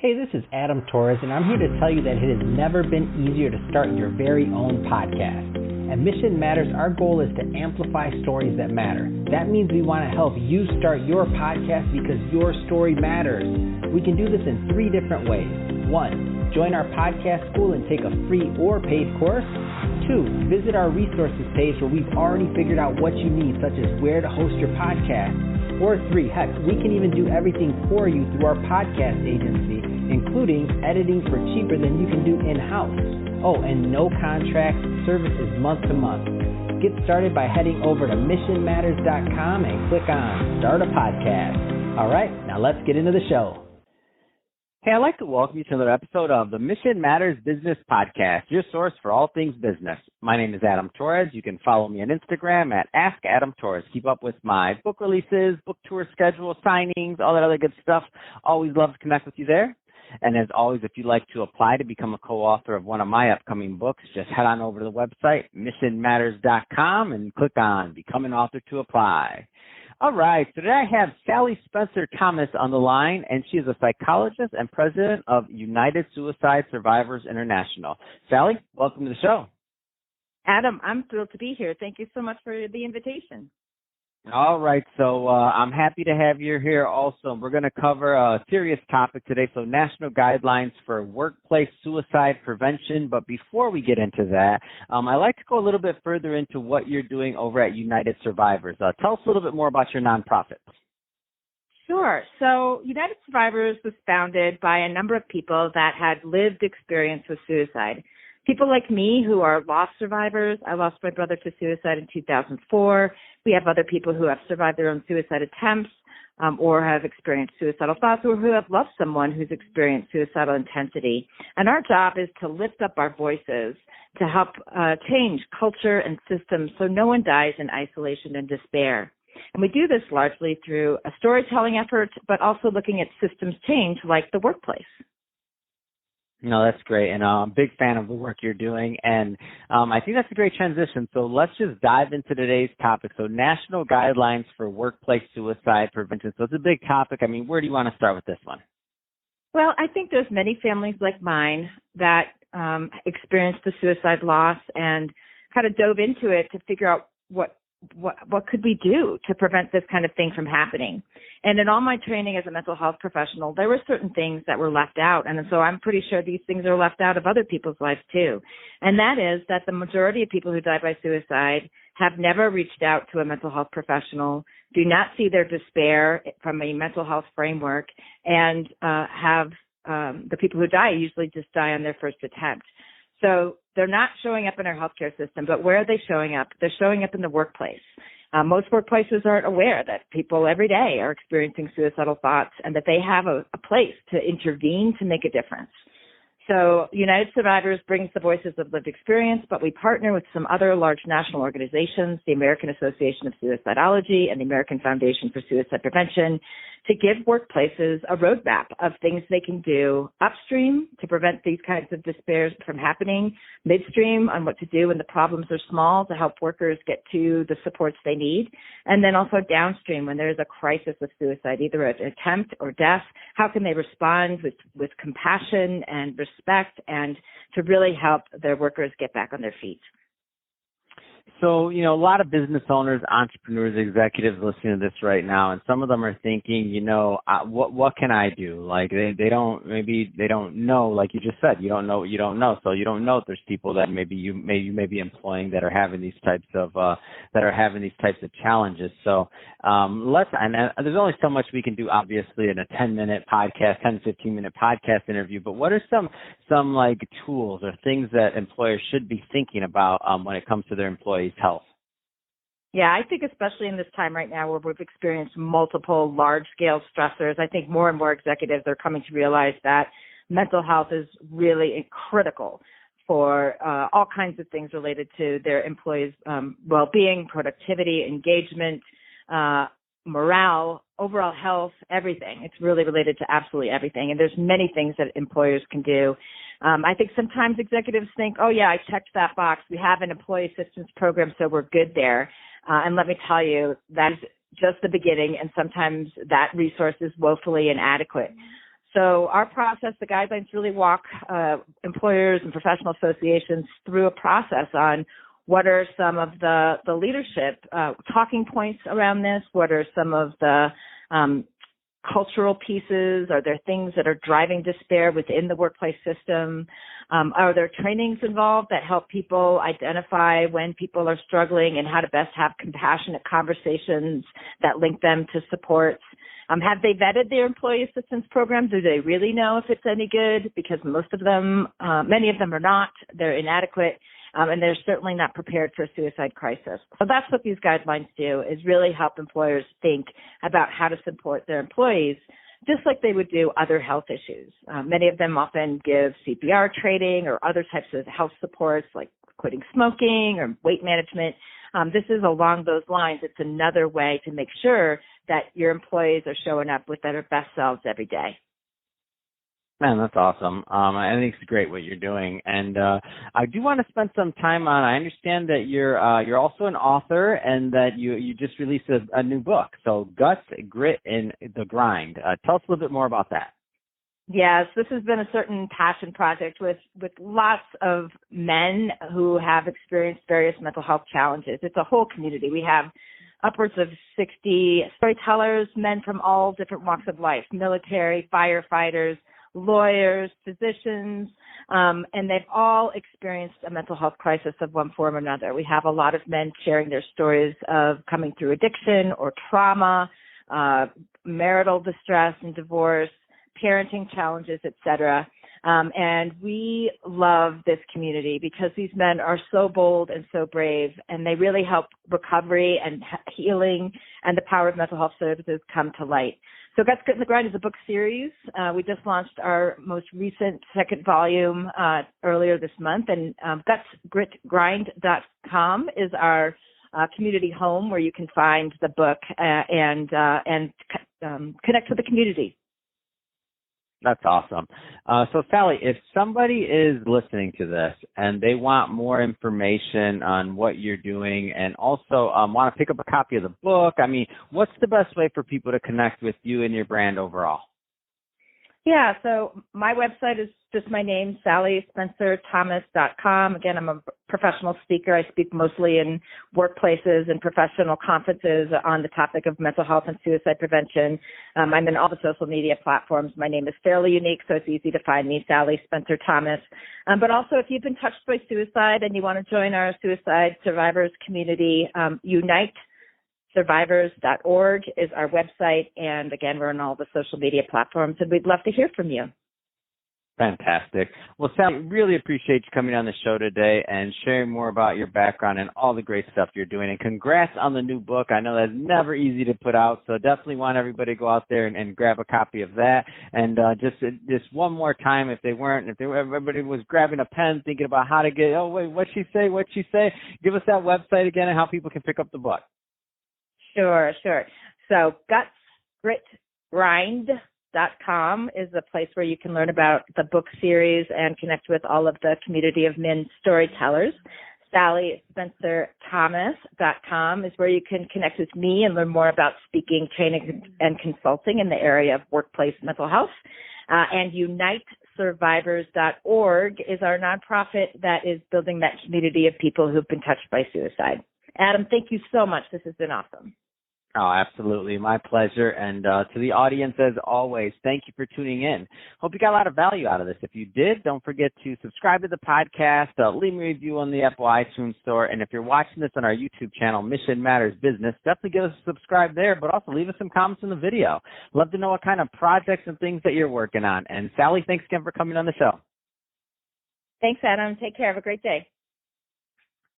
Hey, this is Adam Torres, and I'm here to tell you that it has never been easier to start your very own podcast. At Mission Matters, our goal is to amplify stories that matter. That means we want to help you start your podcast because your story matters. We can do this in 3 different ways. 1, join our podcast school and take a free or paid course. 2, visit our resources page where we've already figured out what you need, such as where to host your podcast. Or 3, heck, we can even do everything for you through our podcast agency, including editing for cheaper than you can do in-house. Oh, and no contract, service is month to month. Get started by heading over to missionmatters.com and click on Start a Podcast. All right, now let's get into the show. Hey, I'd like to welcome you to another episode of the Mission Matters Business Podcast, your source for all things business. My name is Adam Torres. You can follow me on Instagram at AskAdamTorres. Keep up with my book releases, book tour schedule, signings, all that other good stuff. Always love to connect with you there. And as always, if you'd like to apply to become a co-author of one of my upcoming books, just head on over to the website, missionmatters.com, and click on Become an Author to apply. All right, so today I have Sally Spencer Thomas on the line, and she is a psychologist and president of United Suicide Survivors International. Sally, welcome to the show. Adam, I'm thrilled to be here. Thank you so much for the invitation. All right, so I'm happy to have you here also. We're going to cover a serious topic today, so national guidelines for workplace suicide prevention. But before we get into that, I'd like to go a little bit further into what you're doing over at United Survivors. Tell us a little bit more about your nonprofit. Sure. So United Survivors was founded by a number of people that had lived experience with suicide. People like me who are loss survivors. I lost my brother to suicide in 2004. We have other people who have survived their own suicide attempts or have experienced suicidal thoughts or who have loved someone who's experienced suicidal intensity. And our job is to lift up our voices to help change culture and systems so no one dies in isolation and despair. And we do this largely through a storytelling effort, but also looking at systems change like the workplace. No, that's great, and I'm a big fan of the work you're doing, and I think that's a great transition. So let's just dive into today's topic. So national guidelines for workplace suicide prevention. So it's a big topic. I mean, where do you want to start with this one? Well, I think there's many families like mine that experienced the suicide loss and kind of dove into it to figure out what could we do to prevent this kind of thing from happening. And in all my training as a mental health professional, there were certain things that were left out. And so I'm pretty sure these things are left out of other people's lives too. And that is that the majority of people who die by suicide have never reached out to a mental health professional, do not see their despair from a mental health framework, and the people who die usually just die on their first attempt. So they're not showing up in our healthcare system, but where are they showing up? They're showing up in the workplace. Most workplaces aren't aware that people every day are experiencing suicidal thoughts and that they have a place to intervene to make a difference. So United Survivors brings the voices of lived experience, but we partner with some other large national organizations, the American Association of Suicidology and the American Foundation for Suicide Prevention, to give workplaces a roadmap of things they can do upstream to prevent these kinds of despairs from happening, midstream on what to do when the problems are small to help workers get to the supports they need, and then also downstream when there is a crisis of suicide, either an attempt or death. How can they respond with compassion and respect and to really help their workers get back on their feet? So, a lot of business owners, entrepreneurs, executives listening to this right now, and some of them are thinking, what can I do? Like they don't know, like you just said, you don't know what you don't know. So you don't know if there's people that maybe you may be employing that are having these types of challenges. So there's only so much we can do, obviously, in a 10-minute podcast, 10 to 15-minute podcast interview. But what are some like tools or things that employers should be thinking about when it comes to their employees' health? Yeah, I think especially in this time right now where we've experienced multiple large-scale stressors, I think more and more executives are coming to realize that mental health is really critical for all kinds of things related to their employees' well-being, productivity, engagement, morale, overall health, everything. It's really related to absolutely everything. And there's many things that employers can do. I think sometimes executives think, oh, yeah, I checked that box. We have an employee assistance program, so we're good there. And let me tell you, that's just the beginning, and sometimes that resource is woefully inadequate. So our process, the guidelines really walk employers and professional associations through a process on what are some of the leadership talking points around this, what are some of the cultural pieces, are there things that are driving despair within the workplace system, are there trainings involved that help people identify when people are struggling and how to best have compassionate conversations that link them to supports. Have they vetted their employee assistance program? Do they really know if it's any good? Because most of them, many of them are not. They're inadequate, and they're certainly not prepared for a suicide crisis. So that's what these guidelines do, is really help employers think about how to support their employees, just like they would do other health issues. Many of them often give CPR training or other types of health supports like quitting smoking or weight management. This is along those lines. It's another way to make sure that your employees are showing up with their best selves every day. Man, that's awesome. I think it's great what you're doing. And I do want to spend some time on, I understand that you're also an author and that you just released a new book. So Guts, Grit, and the Grind. Tell us a little bit more about that. Yes, this has been a certain passion project with lots of men who have experienced various mental health challenges. It's a whole community. We have upwards of 60 storytellers, men from all different walks of life, military, firefighters, lawyers, physicians, and they've all experienced a mental health crisis of one form or another. We have a lot of men sharing their stories of coming through addiction or trauma, marital distress and divorce, parenting challenges, etc. And we love this community because these men are so bold and so brave, and they really help recovery and healing and the power of mental health services come to light. So Guts, Grit, and the Grind is a book series. We just launched our most recent second volume earlier this month, and gutsgritgrind.com is our community home where you can find the book and connect with the community. That's awesome. So, Sally, if somebody is listening to this and they want more information on what you're doing and also want to pick up a copy of the book, I mean, what's the best way for people to connect with you and your brand overall? Yeah, so my website is just my name, SallySpencerThomas.com. Again, I'm a professional speaker. I speak mostly in workplaces and professional conferences on the topic of mental health and suicide prevention. I'm in all the social media platforms. My name is fairly unique, so it's easy to find me, Sally Spencer Thomas. But also, if you've been touched by suicide and you want to join our suicide survivors community, UniteSurvivors.org is our website. And again, we're on all the social media platforms, and we'd love to hear from you. Fantastic. Well, Sally, really appreciate you coming on the show today and sharing more about your background and all the great stuff you're doing. And congrats on the new book. I know that's never easy to put out, so definitely want everybody to go out there and grab a copy of that. And just one more time, if everybody was grabbing a pen thinking about how to get, what'd she say? Give us that website again and how people can pick up the book. Sure. So gutsgritgrind.com is the place where you can learn about the book series and connect with all of the community of men storytellers. SallySpencerThomas.com is where you can connect with me and learn more about speaking, training, and consulting in the area of workplace mental health. And UniteSurvivors.org is our nonprofit that is building that community of people who've been touched by suicide. Adam, thank you so much. This has been awesome. Oh, absolutely. My pleasure. And to the audience, as always, thank you for tuning in. Hope you got a lot of value out of this. If you did, don't forget to subscribe to the podcast, leave me a review on the Apple iTunes Store. And if you're watching this on our YouTube channel, Mission Matters Business, definitely give us a subscribe there, but also leave us some comments in the video. Love to know what kind of projects and things that you're working on. And Sally, thanks again for coming on the show. Thanks, Adam. Take care. Have a great day.